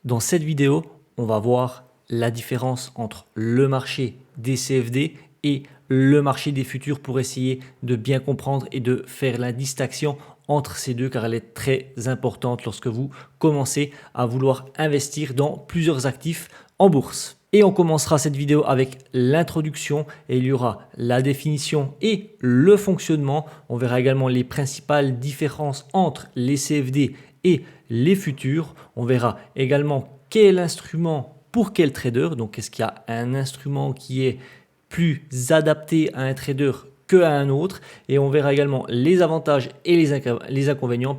Dans cette vidéo, on va voir la différence entre le marché des CFD et le marché des futurs pour essayer de bien comprendre et de faire la distinction entre ces deux car elle est très importante lorsque vous commencez à vouloir investir dans plusieurs actifs en bourse. Et on commencera cette vidéo avec l'introduction et il y aura la définition et le fonctionnement. On verra également les principales différences entre les CFD et les futurs. On verra également quel instrument pour quel trader. Donc, est-ce qu'il y a un instrument qui est plus adapté à un trader qu'à un autre? Et on verra également les avantages et les inconvénients.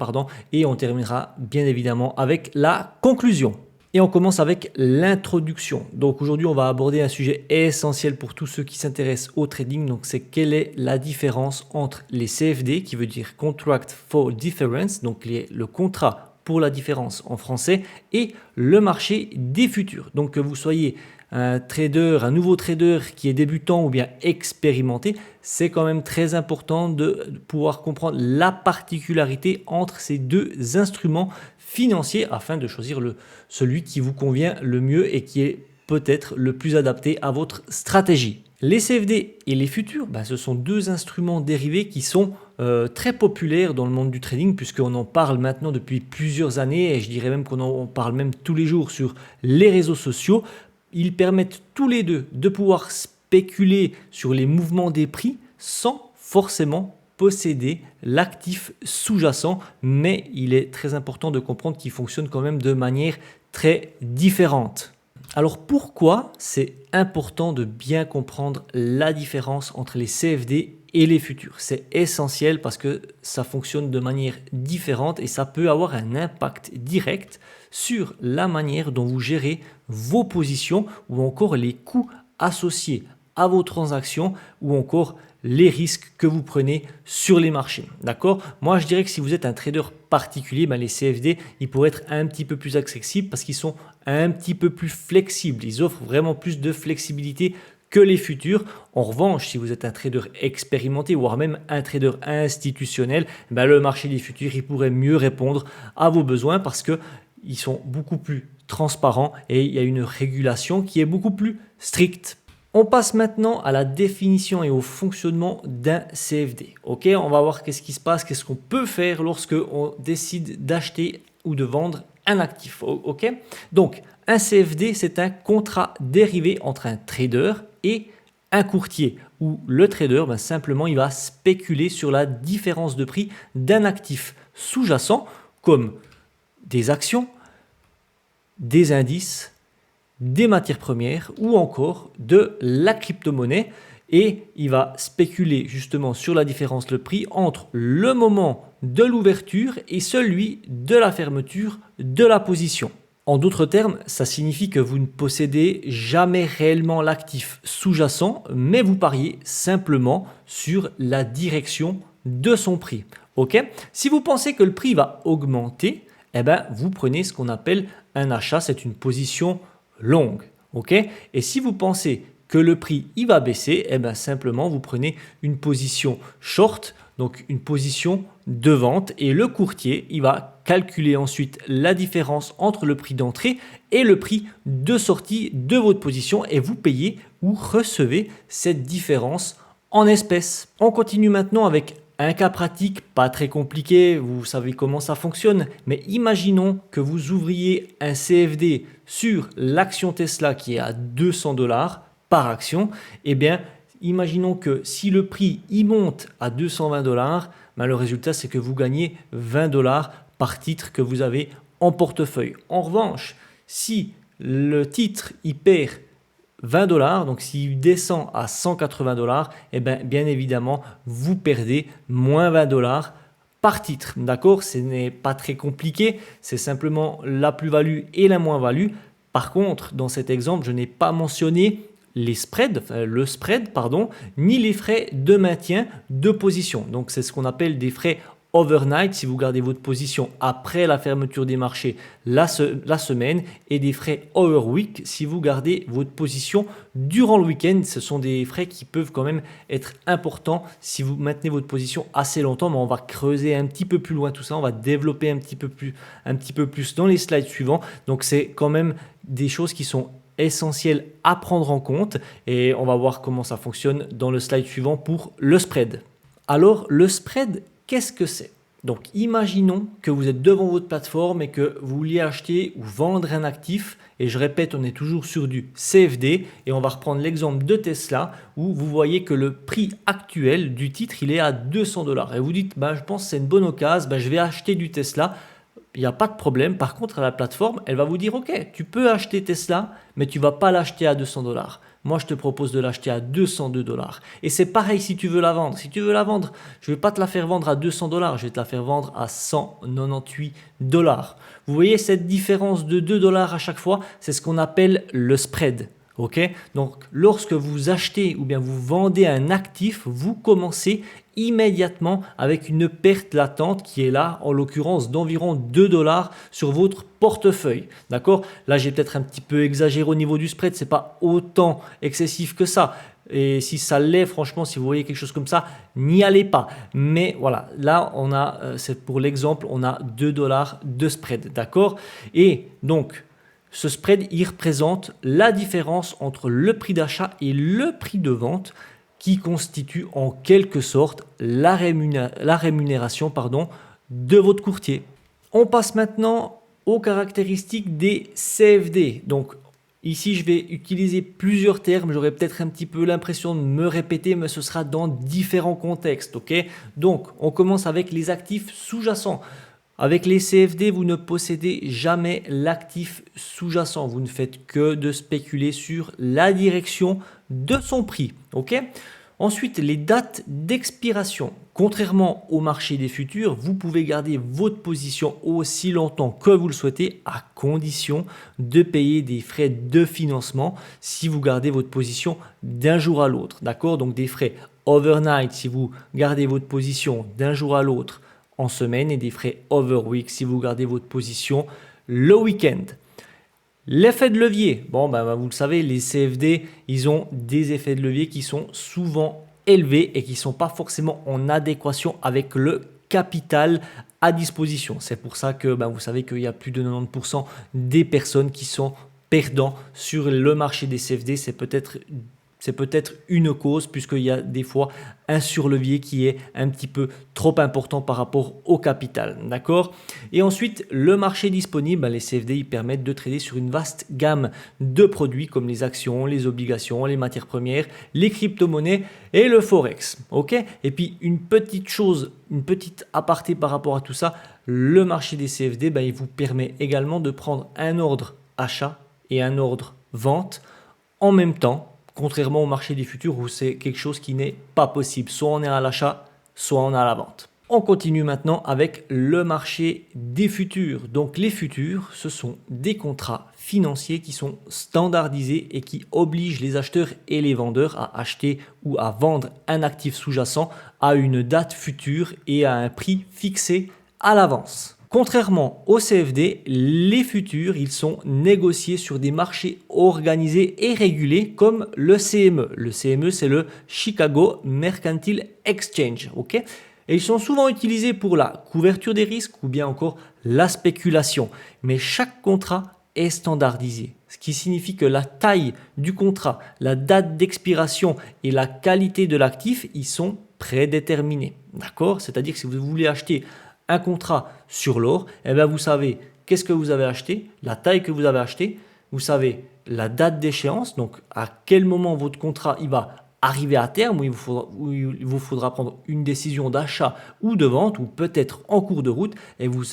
Et on terminera bien évidemment avec la conclusion. Et on commence avec l'introduction. Donc aujourd'hui, on va aborder un sujet essentiel pour tous ceux qui s'intéressent au trading. Donc c'est quelle est la différence entre les CFD, qui veut dire Contract for Difference, donc le contrat pour la différence en français, et le marché des futurs. Donc que vous soyez un trader, un nouveau trader qui est débutant ou bien expérimenté, c'est quand même très important de pouvoir comprendre la particularité entre ces deux instruments financiers afin de choisir celui qui vous convient le mieux et qui est peut-être le plus adapté à votre stratégie. Les CFD et les futurs, ce sont deux instruments dérivés qui sont très populaires dans le monde du trading puisqu'on en parle maintenant depuis plusieurs années et je dirais même qu'on en parle même tous les jours sur les réseaux sociaux. Ils permettent tous les deux de pouvoir spéculer sur les mouvements des prix sans forcément posséder l'actif sous-jacent, mais il est très important de comprendre qu'ils fonctionnent quand même de manière très différente. Alors pourquoi c'est important de bien comprendre la différence entre les CFD et les futurs? C'est essentiel parce que ça fonctionne de manière différente et ça peut avoir un impact direct sur la manière dont vous gérez vos positions ou encore les coûts associés à vos transactions ou encore les risques que vous prenez sur les marchés. D'accord? Moi, je dirais que si vous êtes un trader particulier, les CFD, ils pourraient être un petit peu plus accessibles parce qu'ils sont un petit peu plus flexibles. Ils offrent vraiment plus de flexibilité que les futurs. En revanche, si vous êtes un trader expérimenté, voire même un trader institutionnel, le marché des futurs, il pourrait mieux répondre à vos besoins parce qu'ils sont beaucoup plus transparents et il y a une régulation qui est beaucoup plus stricte. On passe maintenant à la définition et au fonctionnement d'un CFD. Ok, on va voir qu'est-ce qui se passe, qu'est-ce qu'on peut faire lorsque on décide d'acheter ou de vendre un actif. Ok, donc un CFD, c'est un contrat dérivé entre un trader et un courtier où le trader, simplement, il va spéculer sur la différence de prix d'un actif sous-jacent comme des actions, des indices, des matières premières ou encore de la crypto-monnaie et il va spéculer justement sur la différence de prix entre le moment de l'ouverture et celui de la fermeture de la position. En d'autres termes, ça signifie que vous ne possédez jamais réellement l'actif sous-jacent, mais vous pariez simplement sur la direction de son prix. Ok? Si vous pensez que le prix va augmenter, vous prenez ce qu'on appelle un achat, c'est une position longue. Ok? Et si vous pensez que le prix il va baisser, simplement vous prenez une position short, donc une position de vente et le courtier il va calculer ensuite la différence entre le prix d'entrée et le prix de sortie de votre position et vous payez ou recevez cette différence en espèces. On continue maintenant avec un cas pratique, pas très compliqué, vous savez comment ça fonctionne, mais imaginons que vous ouvriez un CFD sur l'action Tesla qui est à 200 $ par action. Imaginons que si le prix y monte à 220 $, le résultat c'est que vous gagnez 20 $ par titre que vous avez en portefeuille. En revanche, si le titre y perd 20 $, donc s'il descend à 180 $, bien évidemment, vous perdez moins 20 $ par titre. D'accord? Ce n'est pas très compliqué, c'est simplement la plus-value et la moins-value. Par contre, dans cet exemple, je n'ai pas mentionné le spread, ni les frais de maintien de position. Donc, c'est ce qu'on appelle des frais overnight si vous gardez votre position après la fermeture des marchés la semaine, et des frais overweek si vous gardez votre position durant le week-end. Ce sont des frais qui peuvent quand même être importants si vous maintenez votre position assez longtemps, mais on va creuser un petit peu plus loin tout ça, on va développer un petit peu plus dans les slides suivants. Donc c'est quand même des choses qui sont essentielles à prendre en compte, et on va voir comment ça fonctionne dans le slide suivant pour le spread. Alors le spread, qu'est-ce que c'est? Donc imaginons que vous êtes devant votre plateforme et que vous vouliez acheter ou vendre un actif, et je répète, on est toujours sur du CFD, et on va reprendre l'exemple de Tesla où vous voyez que le prix actuel du titre il est à 200 $, et vous dites je pense que c'est une bonne occasion, je vais acheter du Tesla. Il n'y a pas de problème. Par contre, la plateforme, elle va vous dire, OK, tu peux acheter Tesla, mais tu ne vas pas l'acheter à 200 $. Moi, je te propose de l'acheter à 202 $. Et c'est pareil si tu veux la vendre. Si tu veux la vendre, je ne vais pas te la faire vendre à 200 $, je vais te la faire vendre à 198 $. Vous voyez cette différence de 2 $ à chaque fois, c'est ce qu'on appelle le spread. Okay, donc, lorsque vous achetez ou bien vous vendez un actif, vous commencez immédiatement avec une perte latente qui est là, en l'occurrence d'environ 2 $ sur votre portefeuille. D'accord? Là, j'ai peut-être un petit peu exagéré au niveau du spread, c'est pas autant excessif que ça. Et si ça l'est, franchement, si vous voyez quelque chose comme ça, n'y allez pas. Mais voilà, là, on a, c'est pour l'exemple, on a 2 $ de spread. D'accord? Et donc, ce spread, il représente la différence entre le prix d'achat et le prix de vente, qui constitue en quelque sorte la rémunération de votre courtier. On passe maintenant aux caractéristiques des CFD. Donc ici, je vais utiliser plusieurs termes. J'aurai peut-être un petit peu l'impression de me répéter, mais ce sera dans différents contextes. Okay, donc, on commence avec les actifs sous-jacents. Avec les CFD, vous ne possédez jamais l'actif sous-jacent. Vous ne faites que de spéculer sur la direction de son prix. Okay, ensuite, les dates d'expiration. Contrairement au marché des futurs, vous pouvez garder votre position aussi longtemps que vous le souhaitez, à condition de payer des frais de financement si vous gardez votre position d'un jour à l'autre. D'accord? Donc des frais overnight si vous gardez votre position d'un jour à l'autre en semaine, et des frais overweek si vous gardez votre position le week-end. L'effet de levier, vous le savez, les CFD, ils ont des effets de levier qui sont souvent élevés et qui ne sont pas forcément en adéquation avec le capital à disposition. C'est pour ça que vous savez qu'il y a plus de 90% des personnes qui sont perdants sur le marché des CFD. C'est peut-être une cause, puisqu'il y a des fois un surlevier qui est un petit peu trop important par rapport au capital. D'accord? Et ensuite, le marché disponible, les CFD, ils permettent de trader sur une vaste gamme de produits comme les actions, les obligations, les matières premières, les crypto-monnaies et le forex. Ok? Et puis, une petite aparté par rapport à tout ça, le marché des CFD, il vous permet également de prendre un ordre achat et un ordre vente en même temps, contrairement au marché des futurs où c'est quelque chose qui n'est pas possible. Soit on est à l'achat, soit on est à la vente. On continue maintenant avec le marché des futurs. Donc les futurs, ce sont des contrats financiers qui sont standardisés et qui obligent les acheteurs et les vendeurs à acheter ou à vendre un actif sous-jacent à une date future et à un prix fixé à l'avance. Contrairement au CFD, les futurs, ils sont négociés sur des marchés organisés et régulés comme le CME. Le CME, c'est le Chicago Mercantile Exchange. Okay, et ils sont souvent utilisés pour la couverture des risques ou bien encore la spéculation. Mais chaque contrat est standardisé, ce qui signifie que la taille du contrat, la date d'expiration et la qualité de l'actif, ils sont prédéterminés. D'accord? C'est-à-dire que si vous voulez acheter un contrat sur l'or, vous savez qu'est-ce que vous avez acheté, la taille que vous avez acheté, vous savez la date d'échéance, donc à quel moment votre contrat il va arriver à terme, où il vous faudra prendre une décision d'achat ou de vente, ou peut-être en cours de route, et vous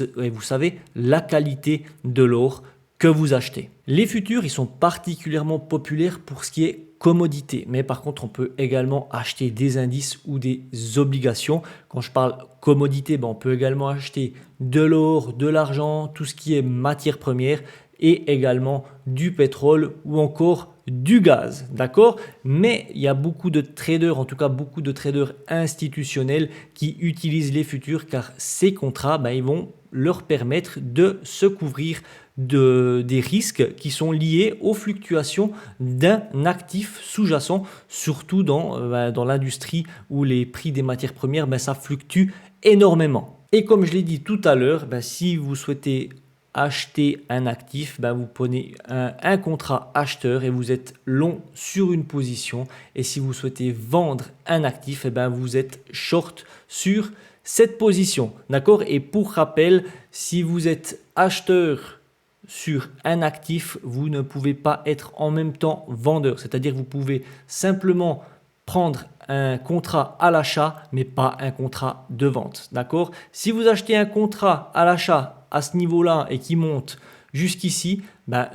savez la qualité de l'or que vous achetez. Les futurs, ils sont particulièrement populaires pour ce qui est commodité, mais par contre on peut également acheter des indices ou des obligations. Quand je parle commodité, on peut également acheter de l'or, de l'argent, tout ce qui est matière première, et également du pétrole ou encore du gaz, d'accord? Mais il y a beaucoup de traders, en tout cas beaucoup de traders institutionnels qui utilisent les futurs car ces contrats, ils vont leur permettre de se couvrir des risques qui sont liés aux fluctuations d'un actif sous-jacent, surtout dans l'industrie où les prix des matières premières, ça fluctue énormément. Et comme je l'ai dit tout à l'heure, si vous souhaitez acheter un actif, vous prenez un contrat acheteur et vous êtes long sur une position. Et si vous souhaitez vendre un actif, vous êtes short sur cette position. D'accord? Et pour rappel, si vous êtes acheteur sur un actif, vous ne pouvez pas être en même temps vendeur. C'est-à-dire que vous pouvez simplement prendre un contrat à l'achat, mais pas un contrat de vente. D'accord? Si vous achetez un contrat à l'achat à ce niveau-là et qui monte jusqu'ici,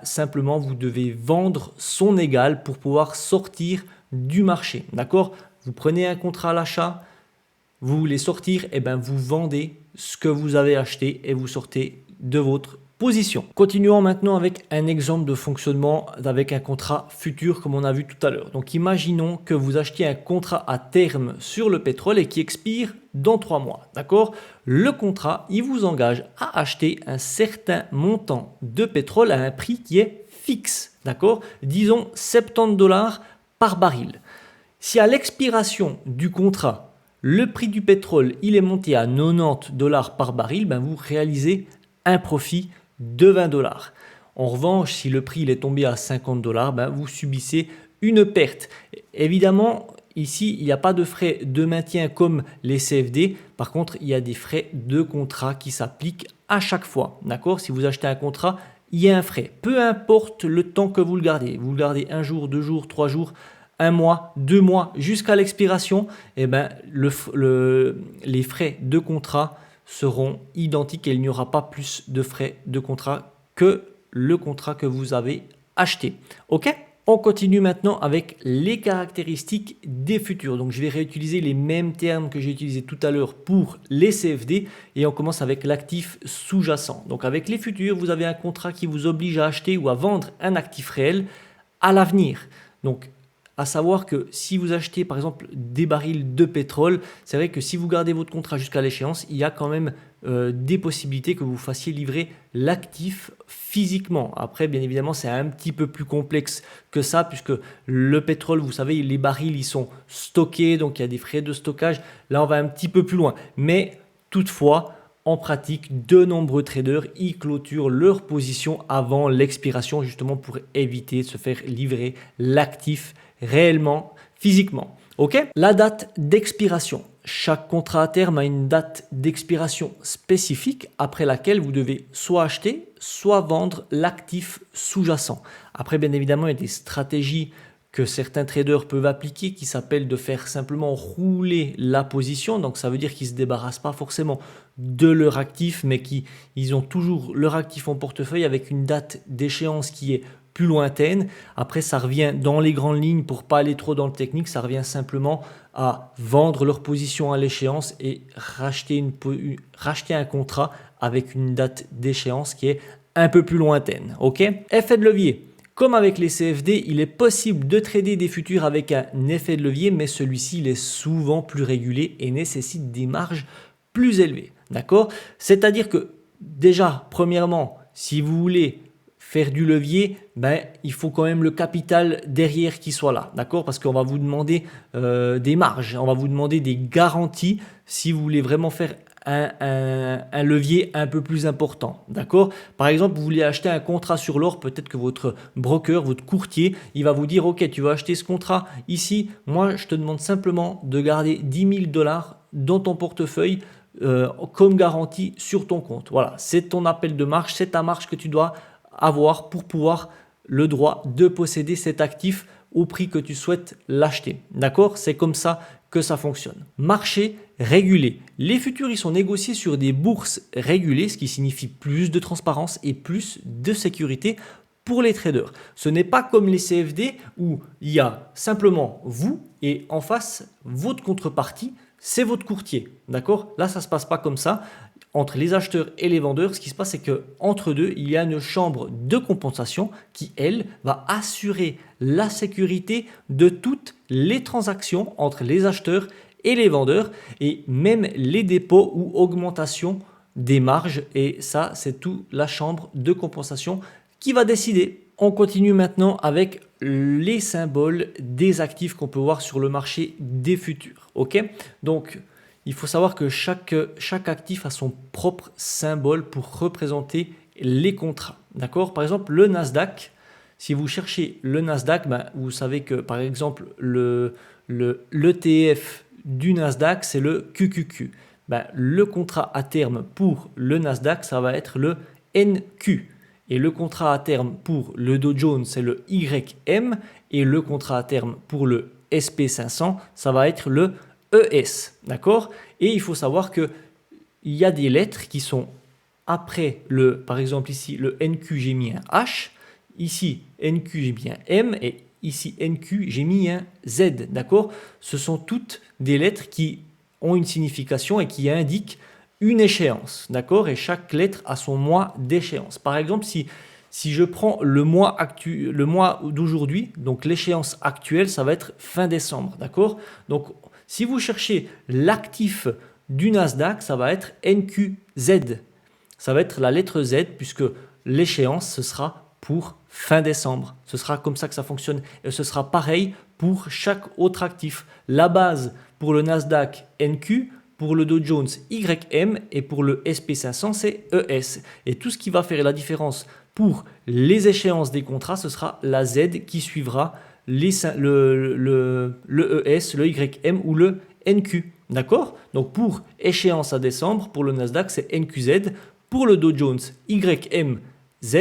simplement vous devez vendre son égal pour pouvoir sortir du marché. D'accord? Vous prenez un contrat à l'achat, vous voulez sortir, et vous vendez ce que vous avez acheté et vous sortez de votre position. Continuons maintenant avec un exemple de fonctionnement avec un contrat futur comme on a vu tout à l'heure. Donc imaginons que vous achetiez un contrat à terme sur le pétrole et qui expire dans 3 mois. D'accord? Le contrat, il vous engage à acheter un certain montant de pétrole à un prix qui est fixe. D'accord? Disons 70 $ par baril. Si à l'expiration du contrat, le prix du pétrole il est monté à 90 $ par baril, vous réalisez un profit de 20 $. En revanche, si le prix il est tombé à 50 $, vous subissez une perte. Évidemment, ici, il n'y a pas de frais de maintien comme les CFD. Par contre, il y a des frais de contrat qui s'appliquent à chaque fois. D'accord? Si vous achetez un contrat, il y a un frais. Peu importe le temps que vous le gardez. Vous le gardez 1 jour, 2 jours, 3 jours, 1 mois, 2 mois, jusqu'à l'expiration, les frais de contrat seront identiques et il n'y aura pas plus de frais de contrat que le contrat que vous avez acheté. Ok? On continue maintenant avec les caractéristiques des futurs. Donc je vais réutiliser les mêmes termes que j'ai utilisés tout à l'heure pour les CFD et on commence avec l'actif sous-jacent. Donc avec les futurs, vous avez un contrat qui vous oblige à acheter ou à vendre un actif réel à l'avenir. Donc à savoir que si vous achetez par exemple des barils de pétrole, c'est vrai que si vous gardez votre contrat jusqu'à l'échéance, il y a quand même des possibilités que vous fassiez livrer l'actif physiquement. Après, bien évidemment, c'est un petit peu plus complexe que ça puisque le pétrole, vous savez, les barils, ils sont stockés, donc il y a des frais de stockage. Là, on va un petit peu plus loin. Mais toutefois, en pratique, de nombreux traders y clôturent leur position avant l'expiration justement pour éviter de se faire livrer l'actif réellement, physiquement. Ok? La date d'expiration. Chaque contrat à terme a une date d'expiration spécifique après laquelle vous devez soit acheter, soit vendre l'actif sous-jacent. Après, bien évidemment, il y a des stratégies que certains traders peuvent appliquer qui s'appellent de faire simplement rouler la position. Donc, ça veut dire qu'ils ne se débarrassent pas forcément de leur actif, mais qu'ils ont toujours leur actif en portefeuille avec une date d'échéance qui est plus lointaine. Après, ça revient dans les grandes lignes, pour pas aller trop dans le technique, ça revient simplement à vendre leur position à l'échéance et racheter un contrat avec une date d'échéance qui est un peu plus lointaine. Ok? Effet de levier. Comme avec les CFD, il est possible de trader des futurs avec un effet de levier, mais celui-ci il est souvent plus régulé et nécessite des marges plus élevées. D'accord? C'est-à-dire que déjà, premièrement, si vous voulez faire du levier, il faut quand même le capital derrière qui soit là, d'accord? Parce qu'on va vous demander des marges, on va vous demander des garanties si vous voulez vraiment faire un levier un peu plus important, d'accord? Par exemple, vous voulez acheter un contrat sur l'or, peut-être que votre broker, votre courtier, il va vous dire, ok, tu vas acheter ce contrat ici, moi je te demande simplement de garder 10 000 $ dans ton portefeuille comme garantie sur ton compte. Voilà, c'est ton appel de marge, c'est ta marge que tu dois avoir pour pouvoir le droit de posséder cet actif au prix que tu souhaites l'acheter. D'accord? C'est comme ça que ça fonctionne. Marché régulé. Les futurs, ils sont négociés sur des bourses régulées, ce qui signifie plus de transparence et plus de sécurité pour les traders. Ce n'est pas comme les CFD où il y a simplement vous et en face, votre contrepartie, c'est votre courtier. D'accord? Là, ça ne se passe pas comme ça. entre les acheteurs et les vendeurs, ce qui se passe, c'est qu'entre deux, il y a une chambre de compensation qui, elle, va assurer la sécurité de toutes les transactions entre les acheteurs et les vendeurs, et même les dépôts ou augmentation des marges. Et ça, c'est tout la chambre de compensation qui va décider. On continue maintenant avec les symboles des actifs qu'on peut voir sur le marché des futurs. Ok, donc il faut savoir que chaque actif a son propre symbole pour représenter les contrats. D'accord? Par exemple, le Nasdaq, si vous cherchez le Nasdaq, ben, vous savez que par exemple l'ETF du Nasdaq, c'est le QQQ. Ben, le contrat à terme pour le Nasdaq, ça va être le NQ. Et le contrat à terme pour le Dow Jones, c'est le YM. Et le contrat à terme pour le SP500, ça va être le ES. D'accord? Et il faut savoir qu'il y a des lettres qui sont après par exemple ici, le NQ, j'ai mis un H. Ici, NQ, j'ai mis un M. Et ici, NQ, j'ai mis un Z. D'accord? Ce sont toutes des lettres qui ont une signification et qui indiquent une échéance, d'accord? Et chaque lettre a son mois d'échéance. Par exemple, si je prends le mois d'aujourd'hui, donc l'échéance actuelle, ça va être fin décembre, d'accord? Donc, si vous cherchez l'actif du Nasdaq, ça va être NQZ. Ça va être la lettre Z puisque l'échéance, ce sera pour fin décembre. Ce sera comme ça que ça fonctionne. Et ce sera pareil pour chaque autre actif. La base pour le Nasdaq NQ, pour le Dow Jones YM et pour le SP500 c'est ES. Et tout ce qui va faire la différence pour les échéances des contrats, ce sera la Z qui suivra le ES, le YM ou le NQ. D'accord? Donc pour échéance à décembre, pour le Nasdaq c'est NQZ, pour le Dow Jones YM Z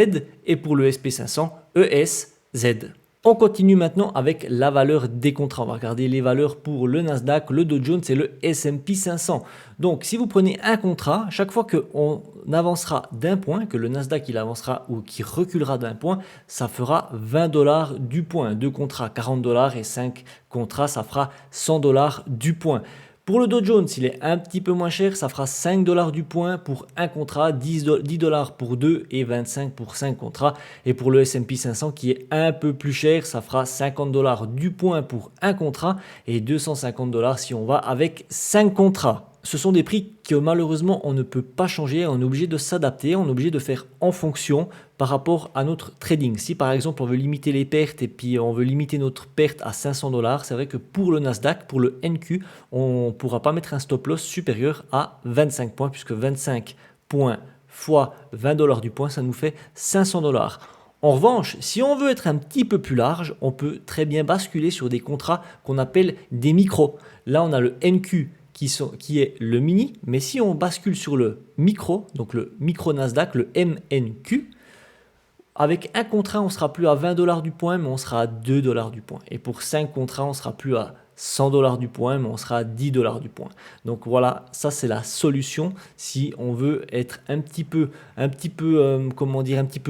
et pour le SP500 ESZ. On continue maintenant avec la valeur des contrats. On va regarder les valeurs pour le Nasdaq, le Dow Jones et le S&P 500. Donc, si vous prenez un contrat, chaque fois qu'on avancera d'un point, que le Nasdaq il avancera ou qu'il reculera d'un point, ça fera 20 $ du point. 2 contrats, 40 $ et 5 contrats, ça fera 100 $ du point. Pour le Dow Jones, il est un petit peu moins cher, ça fera 5 $ du point pour un contrat, 10 $ pour 2 et 25 pour 5 contrats. Et pour le S&P 500 qui est un peu plus cher, ça fera 50 $ du point pour un contrat et 250 $ si on va avec 5 contrats. Ce sont des prix que malheureusement on ne peut pas changer, on est obligé de s'adapter, on est obligé de faire en fonction par rapport à notre trading. Si par exemple on veut limiter les pertes et puis on veut limiter notre perte à 500 $, c'est vrai que pour le Nasdaq, pour le NQ, on ne pourra pas mettre un stop loss supérieur à 25 points puisque 25 points fois 20 $ du point, ça nous fait 500 $. En revanche, si on veut être un petit peu plus large, on peut très bien basculer sur des contrats qu'on appelle des micros. Là, on a le NQ qui est le mini, mais si on bascule sur le micro, donc le micro Nasdaq, le MNQ, avec un contrat, on ne sera plus à 20 $ du point, mais on sera à 2 $ du point. Et pour 5 contrats, on ne sera plus à 100 $ du point, mais on sera à 10 $ du point. Donc voilà, ça c'est la solution si on veut être un petit peu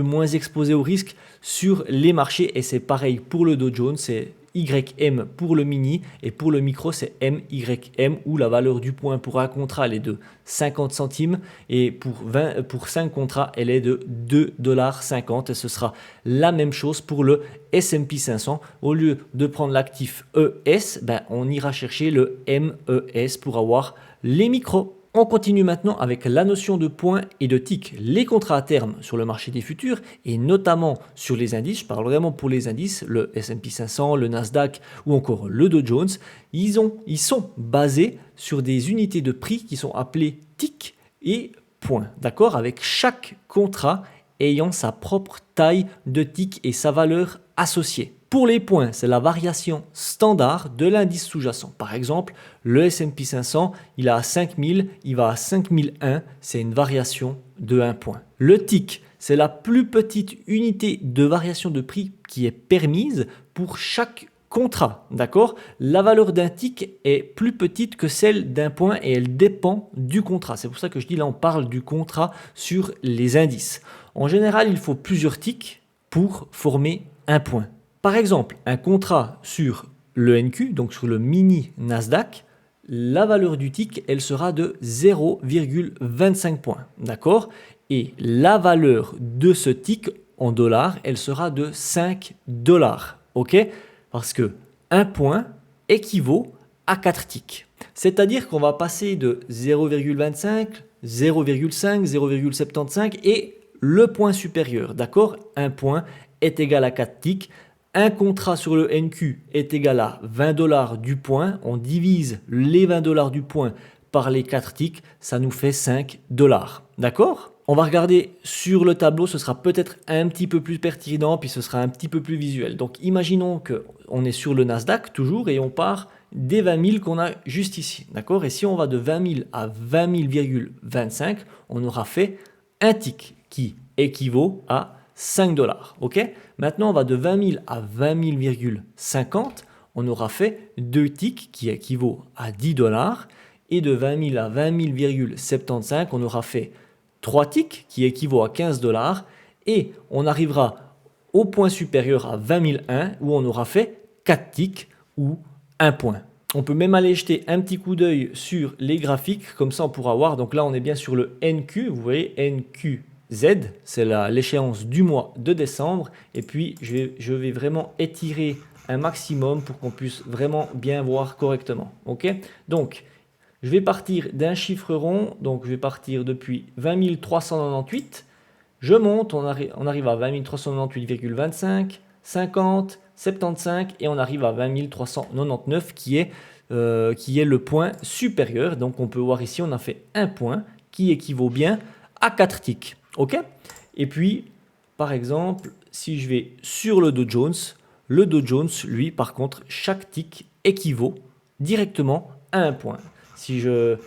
moins exposé au risque sur les marchés. Et c'est pareil pour le Dow Jones, c'est YM pour le mini et pour le micro c'est MYM où la valeur du point pour un contrat elle est de 50 centimes et pour 5 contrats elle est de 2,50 $ et ce sera la même chose pour le S&P 500. Au lieu de prendre l'actif ES, on ira chercher le MES pour avoir les micros. On continue maintenant avec la notion de point et de tick. Les contrats à terme sur le marché des futurs et notamment sur les indices, je parle vraiment pour les indices, le S&P 500, le Nasdaq ou encore le Dow Jones, ils sont basés sur des unités de prix qui sont appelées tick et points, d'accord, avec chaque contrat ayant sa propre taille de tick et sa valeur associée. Pour les points, c'est la variation standard de l'indice sous-jacent. Par exemple, le S&P 500, il est à 5000, il va à 5001, c'est une variation de 1 point. Le tick, c'est la plus petite unité de variation de prix qui est permise pour chaque contrat, d'accord? La valeur d'un tick est plus petite que celle d'un point et elle dépend du contrat. C'est pour ça que je dis là, on parle du contrat sur les indices. En général, il faut plusieurs ticks pour former un point. Par exemple, un contrat sur le NQ, donc sur le mini Nasdaq, la valeur du tick, elle sera de 0,25 points. D'accord? Et la valeur de ce tick en dollars, elle sera de 5 dollars. OK? Parce que 1 point équivaut à 4 ticks. C'est-à-dire qu'on va passer de 0,25, 0,5, 0,75 et le point supérieur. D'accord? 1 point est égal à 4 ticks. Un contrat sur le NQ est égal à 20 dollars du point. On divise les 20 dollars du point par les 4 ticks. Ça nous fait 5 dollars. D'accord? On va regarder sur le tableau. Ce sera peut-être un petit peu plus pertinent. Puis ce sera un petit peu plus visuel. Donc imaginons qu'on est sur le Nasdaq toujours et on part des 20 000 qu'on a juste ici. D'accord? Et si on va de 20 000 à 20 000,25, on aura fait un tick qui équivaut à 5 dollars. OK? Maintenant, on va de 20 000 à 20 000,50. On aura fait 2 ticks qui équivaut à 10 dollars. Et de 20 000 à 20 000,75, on aura fait 3 ticks qui équivaut à 15 dollars. Et on arrivera au point supérieur à 20 001 où on aura fait 4 ticks ou 1 point. On peut même aller jeter un petit coup d'œil sur les graphiques. Comme ça, on pourra voir. Donc là, on est bien sur le NQ. Vous voyez, NQ. Z, c'est l'échéance du mois de décembre. Et puis, je vais vraiment étirer un maximum pour qu'on puisse vraiment bien voir correctement. OK? Donc, je vais partir d'un chiffre rond. Donc, je vais partir depuis 20 398. Je monte, on arrive à 20 398,25, 50, 75 et on arrive à 20 399 qui est le point supérieur. Donc, on peut voir ici, on a fait un point qui équivaut bien à 4 ticks. OK? Et puis, par exemple, si je vais sur le Dow Jones, lui, par contre, chaque tick équivaut directement à un point. Si je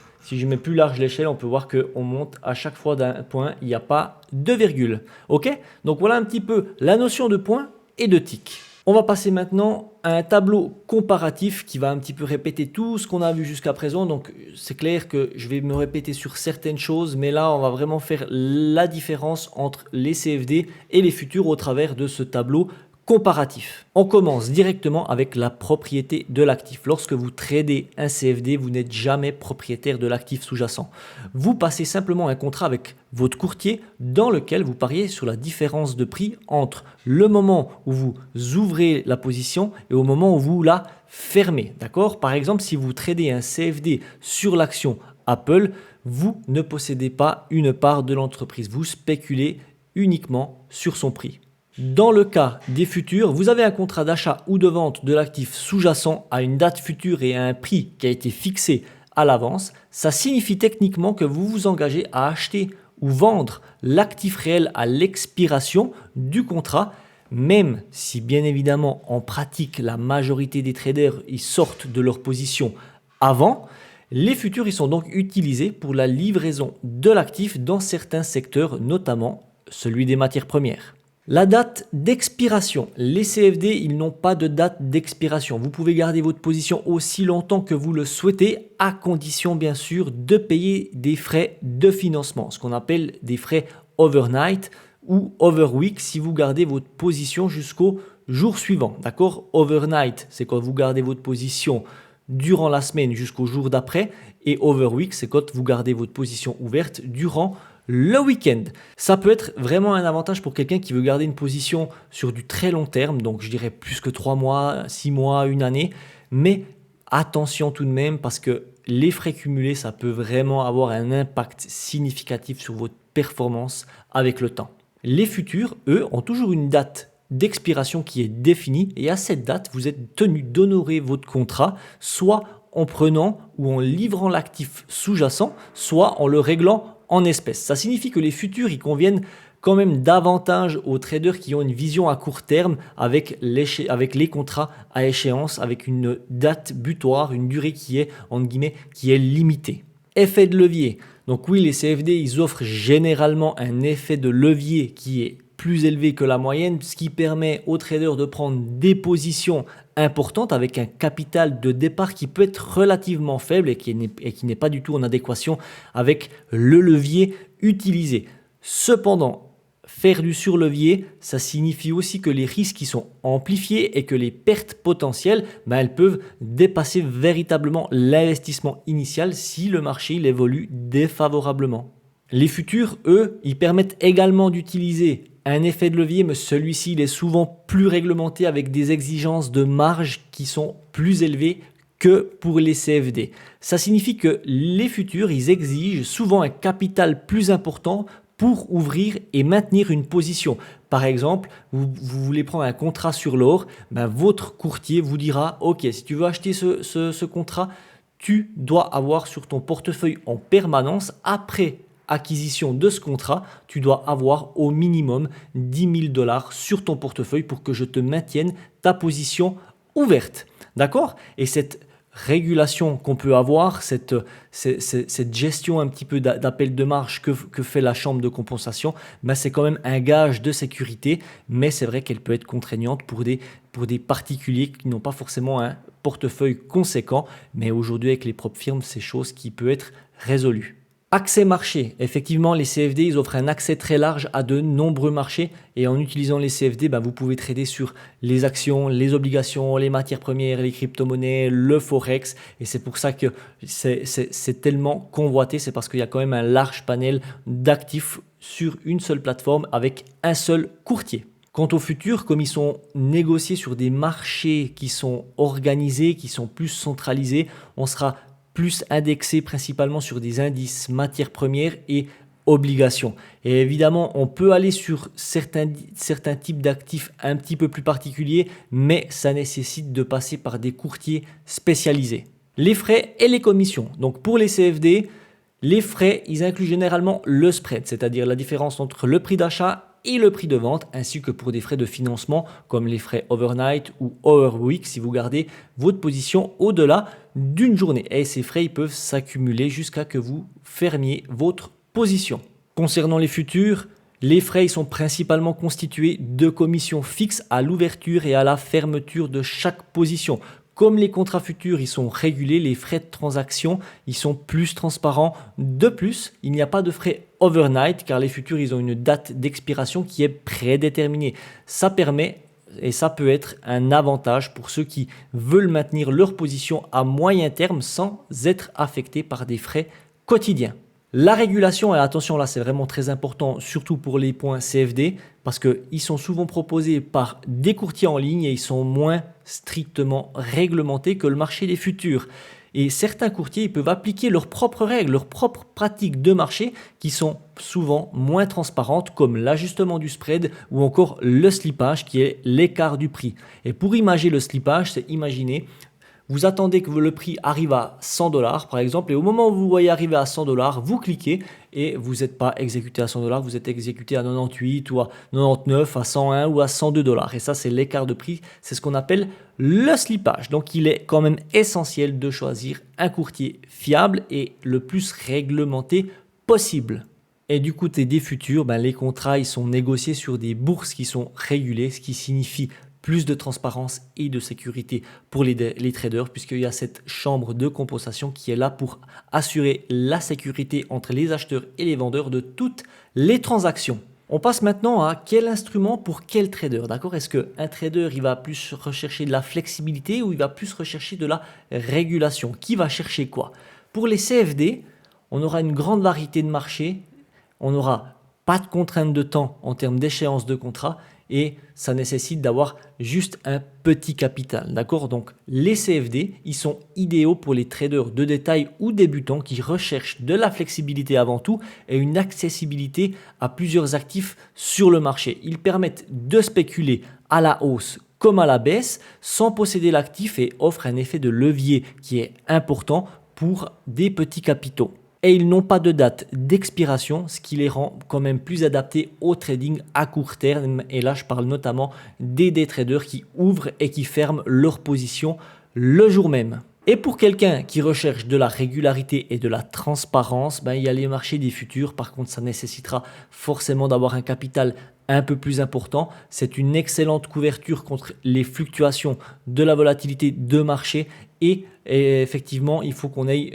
mets plus large l'échelle, on peut voir qu'on monte à chaque fois d'un point. Il n'y a pas de virgule. OK? Donc, voilà un petit peu la notion de point et de tick. On va passer maintenant à un tableau comparatif qui va un petit peu répéter tout ce qu'on a vu jusqu'à présent. Donc, c'est clair que je vais me répéter sur certaines choses, mais là, on va vraiment faire la différence entre les CFD et les futurs au travers de ce tableau comparatif. On commence directement avec la propriété de l'actif. Lorsque vous tradez un CFD, vous n'êtes jamais propriétaire de l'actif sous-jacent. Vous passez simplement un contrat avec votre courtier dans lequel vous pariez sur la différence de prix entre le moment où vous ouvrez la position et au moment où vous la fermez. D'accord? Par exemple, si vous tradez un CFD sur l'action Apple, vous ne possédez pas une part de l'entreprise. Vous spéculez uniquement sur son prix. Dans le cas des futurs, vous avez un contrat d'achat ou de vente de l'actif sous-jacent à une date future et à un prix qui a été fixé à l'avance. Ça signifie techniquement que vous vous engagez à acheter ou vendre l'actif réel à l'expiration du contrat, même si bien évidemment en pratique la majorité des traders ils sortent de leur position avant. Les futurs ils sont donc utilisés pour la livraison de l'actif dans certains secteurs, notamment celui des matières premières. La date d'expiration. Les CFD, ils n'ont pas de date d'expiration. Vous pouvez garder votre position aussi longtemps que vous le souhaitez, à condition bien sûr de payer des frais de financement, ce qu'on appelle des frais overnight ou overweek si vous gardez votre position jusqu'au jour suivant. D'accord? Overnight, c'est quand vous gardez votre position durant la semaine jusqu'au jour d'après, et overweek, c'est quand vous gardez votre position ouverte durant le week-end. Ça peut être vraiment un avantage pour quelqu'un qui veut garder une position sur du très long terme, donc je dirais plus que 3 mois, 6 mois, une année, mais attention tout de même parce que les frais cumulés, ça peut vraiment avoir un impact significatif sur votre performance avec le temps. Les futurs, eux, ont toujours une date d'expiration qui est définie et à cette date, vous êtes tenu d'honorer votre contrat, soit en prenant ou en livrant l'actif sous-jacent, soit en le réglant en espèces. Ça signifie que les futurs, ils conviennent quand même davantage aux traders qui ont une vision à court terme avec les contrats à échéance, avec une date butoir, une durée qui est, entre guillemets, qui est limitée. Effet de levier. Donc oui, les CFD, ils offrent généralement un effet de levier qui est plus élevé que la moyenne, ce qui permet aux traders de prendre des positions importantes avec un capital de départ qui peut être relativement faible et qui n'est pas du tout en adéquation avec le levier utilisé. Cependant, faire du surlevier, ça signifie aussi que les risques qui sont amplifiés et que les pertes potentielles, elles peuvent dépasser véritablement l'investissement initial si le marché il évolue défavorablement. Les futurs, eux, ils permettent également d'utiliser un effet de levier, mais celui-ci il est souvent plus réglementé avec des exigences de marge qui sont plus élevées que pour les CFD. Ça signifie que les futurs, ils exigent souvent un capital plus important pour ouvrir et maintenir une position. Par exemple, vous voulez prendre un contrat sur l'or, votre courtier vous dira « Ok, si tu veux acheter ce contrat, tu dois avoir sur ton portefeuille en permanence, après acquisition de ce contrat, tu dois avoir au minimum 10 000 $ sur ton portefeuille pour que je te maintienne ta position ouverte. » D'accord? Et cette régulation qu'on peut avoir, cette gestion un petit peu d'appel de marge que fait la chambre de compensation, c'est quand même un gage de sécurité, mais c'est vrai qu'elle peut être contraignante pour des particuliers qui n'ont pas forcément un portefeuille conséquent, mais aujourd'hui avec les propres firmes, c'est chose qui peut être résolue. Accès marché. Effectivement, les CFD, ils offrent un accès très large à de nombreux marchés et en utilisant les CFD, vous pouvez trader sur les actions, les obligations, les matières premières, les crypto-monnaies, le forex et c'est pour ça que c'est tellement convoité, c'est parce qu'il y a quand même un large panel d'actifs sur une seule plateforme avec un seul courtier. Quant aux futurs, comme ils sont négociés sur des marchés qui sont organisés, qui sont plus centralisés, on sera plus indexé principalement sur des indices matières premières et obligations. Et évidemment, on peut aller sur certains types d'actifs un petit peu plus particuliers, mais ça nécessite de passer par des courtiers spécialisés. Les frais et les commissions. Donc pour les CFD, les frais, ils incluent généralement le spread, c'est-à-dire la différence entre le prix d'achat et le prix de vente, ainsi que pour des frais de financement comme les frais overnight ou overweek si vous gardez votre position au-delà d'une journée. Et ces frais ils peuvent s'accumuler jusqu'à que vous fermiez votre position. Concernant les futurs, les frais ils sont principalement constitués de commissions fixes à l'ouverture et à la fermeture de chaque position. Comme les contrats futurs, ils sont régulés, les frais de transaction, ils sont plus transparents. De plus, il n'y a pas de frais overnight car les futurs, ils ont une date d'expiration qui est prédéterminée. Ça permet et ça peut être un avantage pour ceux qui veulent maintenir leur position à moyen terme sans être affectés par des frais quotidiens. La régulation, et attention là c'est vraiment très important, surtout pour les points CFD, parce qu'ils sont souvent proposés par des courtiers en ligne et ils sont moins strictement réglementés que le marché des futurs. Et certains courtiers ils peuvent appliquer leurs propres règles, leurs propres pratiques de marché qui sont souvent moins transparentes comme l'ajustement du spread ou encore le slippage qui est l'écart du prix. Et pour imager le slippage, c'est imaginer vous attendez que le prix arrive à 100 $ par exemple et au moment où vous voyez arriver à 100 $, vous cliquez et vous n'êtes pas exécuté à 100 $, vous êtes exécuté à 98 ou à 99, à 101 ou à 102 $. Et ça, c'est l'écart de prix, c'est ce qu'on appelle le slippage. Donc, il est quand même essentiel de choisir un courtier fiable et le plus réglementé possible. Et du côté des futurs, les contrats ils sont négociés sur des bourses qui sont régulées, ce qui signifie plus de transparence et de sécurité pour les traders puisqu'il y a cette chambre de compensation qui est là pour assurer la sécurité entre les acheteurs et les vendeurs de toutes les transactions. On passe maintenant à quel instrument pour quel trader, d'accord? Est-ce qu'un trader il va plus rechercher de la flexibilité ou il va plus rechercher de la régulation? Qui va chercher quoi? Pour les CFD, on aura une grande variété de marchés, on n'aura pas de contrainte de temps en termes d'échéance de contrat et ça nécessite d'avoir juste un petit capital, d'accord? Donc les CFD, ils sont idéaux pour les traders de détail ou débutants qui recherchent de la flexibilité avant tout et une accessibilité à plusieurs actifs sur le marché. Ils permettent de spéculer à la hausse comme à la baisse sans posséder l'actif et offrent un effet de levier qui est important pour des petits capitaux. Et ils n'ont pas de date d'expiration, ce qui les rend quand même plus adaptés au trading à court terme. Et là, je parle notamment des day traders qui ouvrent et qui ferment leur position le jour même. Et pour quelqu'un qui recherche de la régularité et de la transparence, il y a les marchés des futurs. Par contre, ça nécessitera forcément d'avoir un capital un peu plus important. C'est une excellente couverture contre les fluctuations de la volatilité de marché Et effectivement, il faut qu'on ait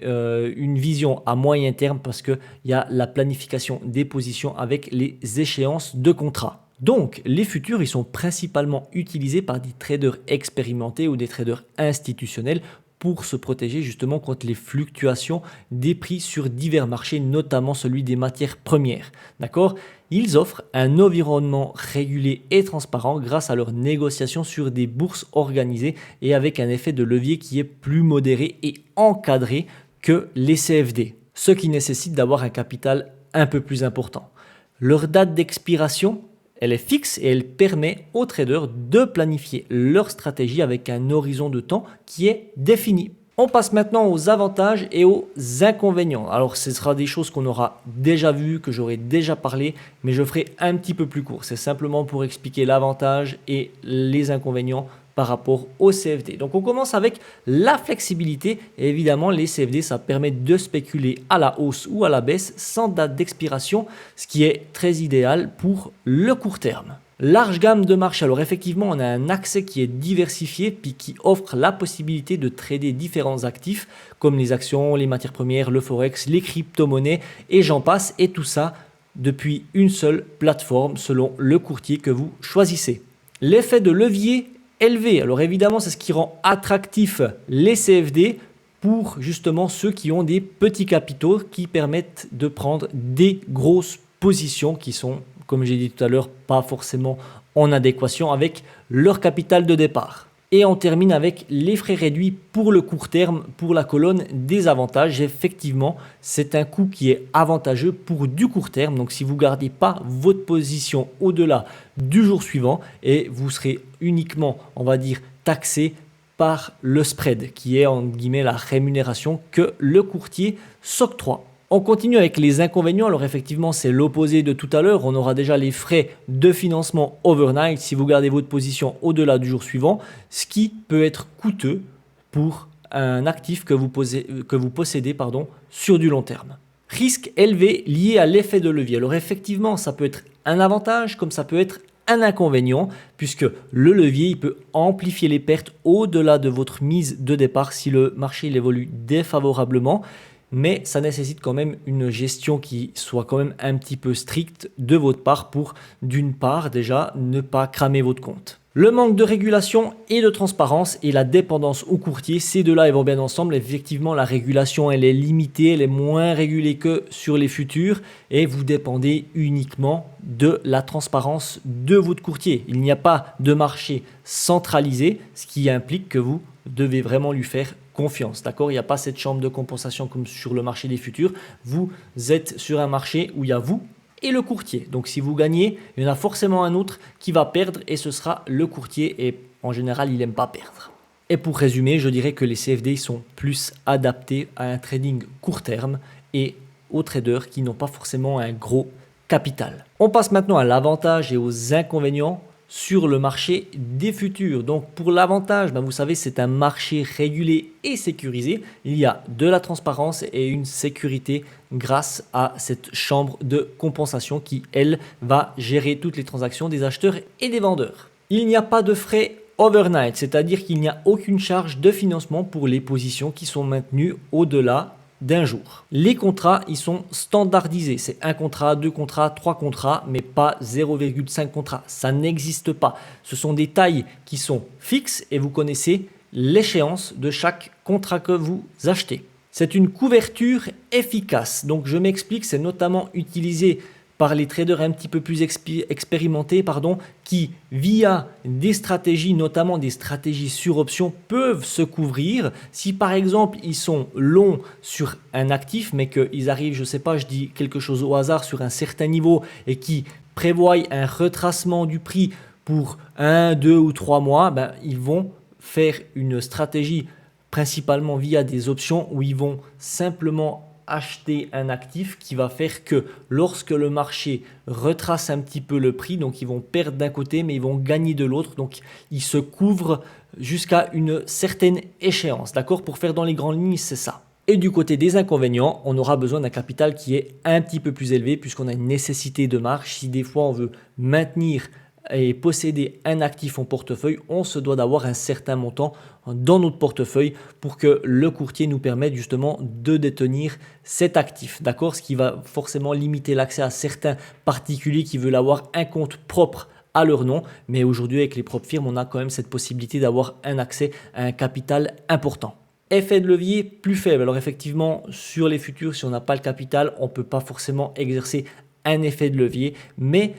une vision à moyen terme parce qu'il y a la planification des positions avec les échéances de contrat. Donc, les futurs, ils sont principalement utilisés par des traders expérimentés ou des traders institutionnels pour se protéger justement contre les fluctuations des prix sur divers marchés, notamment celui des matières premières. D'accord ? Ils offrent un environnement régulé et transparent grâce à leurs négociations sur des bourses organisées et avec un effet de levier qui est plus modéré et encadré que les CFD, ce qui nécessite d'avoir un capital un peu plus important. Leur date d'expiration, elle est fixe et elle permet aux traders de planifier leur stratégie avec un horizon de temps qui est défini. On passe maintenant aux avantages et aux inconvénients. Alors, ce sera des choses qu'on aura déjà vues, que j'aurai déjà parlé, mais je ferai un petit peu plus court. C'est simplement pour expliquer l'avantage et les inconvénients par rapport au CFD. Donc, on commence avec la flexibilité. Et évidemment, les CFD, ça permet de spéculer à la hausse ou à la baisse sans date d'expiration, ce qui est très idéal pour le court terme. Large gamme de marché. Alors effectivement, on a un accès qui est diversifié puis qui offre la possibilité de trader différents actifs comme les actions, les matières premières, le forex, les crypto-monnaies et j'en passe. Et tout ça depuis une seule plateforme selon le courtier que vous choisissez. L'effet de levier élevé. Alors évidemment, c'est ce qui rend attractif les CFD pour justement ceux qui ont des petits capitaux qui permettent de prendre des grosses positions qui sont, comme j'ai dit tout à l'heure, pas forcément en adéquation avec leur capital de départ. Et on termine avec les frais réduits pour le court terme, pour la colonne des avantages. Effectivement, c'est un coût qui est avantageux pour du court terme. Donc, si vous ne gardez pas votre position au-delà du jour suivant, et vous serez uniquement, on va dire, taxé par le spread, qui est en guillemets la rémunération que le courtier s'octroie. On continue avec les inconvénients. Alors effectivement, c'est l'opposé de tout à l'heure. On aura déjà les frais de financement overnight si vous gardez votre position au-delà du jour suivant, ce qui peut être coûteux pour un actif que vous possédez sur du long terme. Risque élevé lié à l'effet de levier. Alors effectivement, ça peut être un avantage comme ça peut être un inconvénient puisque le levier il peut amplifier les pertes au-delà de votre mise de départ si le marché il évolue défavorablement. Mais ça nécessite quand même une gestion qui soit quand même un petit peu stricte de votre part pour, d'une part, déjà, ne pas cramer votre compte. Le manque de régulation et de transparence et la dépendance au courtier, ces deux-là ils vont bien ensemble. Effectivement, la régulation, elle est limitée, elle est moins régulée que sur les futurs et vous dépendez uniquement de la transparence de votre courtier. Il n'y a pas de marché centralisé, ce qui implique que vous devez vraiment lui faire confiance, d'accord ? Il n'y a pas cette chambre de compensation comme sur le marché des futurs. Vous êtes sur un marché où il y a vous et le courtier. Donc si vous gagnez, il y en a forcément un autre qui va perdre et ce sera le courtier et en général, il n'aime pas perdre. Et pour résumer, je dirais que les CFD sont plus adaptés à un trading court terme et aux traders qui n'ont pas forcément un gros capital. On passe maintenant à l'avantage et aux inconvénients sur le marché des futurs. Donc pour l'avantage, vous savez, c'est un marché régulé et sécurisé. Il y a de la transparence et une sécurité grâce à cette chambre de compensation qui, elle, va gérer toutes les transactions des acheteurs et des vendeurs. Il n'y a pas de frais overnight, c'est-à-dire qu'il n'y a aucune charge de financement pour les positions qui sont maintenues au-delà d'un jour. Les contrats, ils sont standardisés. C'est un contrat, deux contrats, trois contrats, mais pas 0,5 contrats. Ça n'existe pas. Ce sont des tailles qui sont fixes et vous connaissez l'échéance de chaque contrat que vous achetez. C'est une couverture efficace. Donc, je m'explique, c'est notamment utilisé par les traders un petit peu plus expérimentés, qui, via des stratégies, notamment des stratégies sur option, peuvent se couvrir. Si par exemple, ils sont longs sur un actif, mais qu'ils arrivent, je dis quelque chose au hasard, sur un certain niveau et qui prévoient un retracement du prix pour 1, 2 ou 3 mois, ils vont faire une stratégie principalement via des options où ils vont simplement acheter un actif qui va faire que lorsque le marché retrace un petit peu le prix, donc ils vont perdre d'un côté mais ils vont gagner de l'autre, donc ils se couvrent jusqu'à une certaine échéance, d'accord ? Pour faire dans les grandes lignes, c'est ça. Et du côté des inconvénients, on aura besoin d'un capital qui est un petit peu plus élevé puisqu'on a une nécessité de marge. Si des fois on veut maintenir et posséder un actif en portefeuille, on se doit d'avoir un certain montant dans notre portefeuille pour que le courtier nous permette justement de détenir cet actif. D'accord? Ce qui va forcément limiter l'accès à certains particuliers qui veulent avoir un compte propre à leur nom. Mais aujourd'hui, avec les propres firmes, on a quand même cette possibilité d'avoir un accès à un capital important. Effet de levier plus faible. Alors effectivement, sur les futurs, si on n'a pas le capital, on ne peut pas forcément exercer un effet de levier. Mais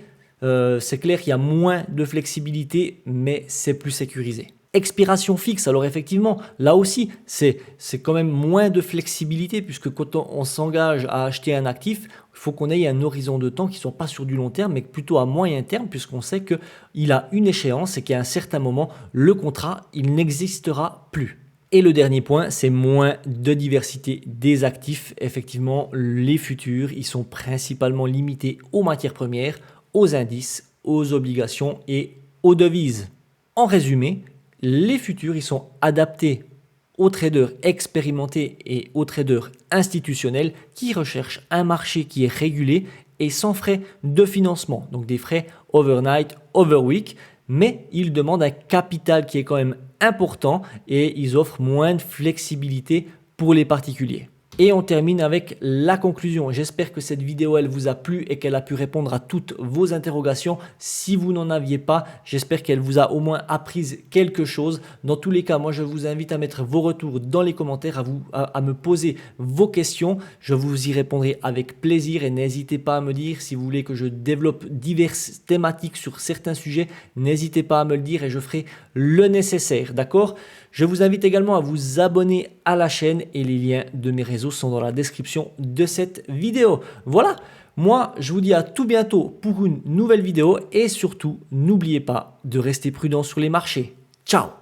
c'est clair qu'il y a moins de flexibilité, mais c'est plus sécurisé. Expiration fixe, alors effectivement, là aussi, c'est quand même moins de flexibilité puisque quand on s'engage à acheter un actif, il faut qu'on ait un horizon de temps qui ne soit pas sur du long terme, mais plutôt à moyen terme puisqu'on sait qu'il a une échéance et qu'à un certain moment, le contrat, il n'existera plus. Et le dernier point, c'est moins de diversité des actifs. Effectivement, les futurs, ils sont principalement limités aux matières premières, aux indices, aux obligations et aux devises. En résumé, les futurs, ils sont adaptés aux traders expérimentés et aux traders institutionnels qui recherchent un marché qui est régulé et sans frais de financement, donc des frais overnight, overweek, mais ils demandent un capital qui est quand même important et ils offrent moins de flexibilité pour les particuliers. Et on termine avec la conclusion. J'espère que cette vidéo elle vous a plu et qu'elle a pu répondre à toutes vos interrogations. Si vous n'en aviez pas, j'espère qu'elle vous a au moins appris quelque chose. Dans tous les cas, moi je vous invite à mettre vos retours dans les commentaires, à me poser vos questions. Je vous y répondrai avec plaisir et n'hésitez pas à me dire si vous voulez que je développe diverses thématiques sur certains sujets. N'hésitez pas à me le dire et je ferai le nécessaire, d'accord? Je vous invite également à vous abonner à la chaîne et les liens de mes réseaux sont dans la description de cette vidéo. Voilà, moi je vous dis à tout bientôt pour une nouvelle vidéo et surtout n'oubliez pas de rester prudent sur les marchés. Ciao!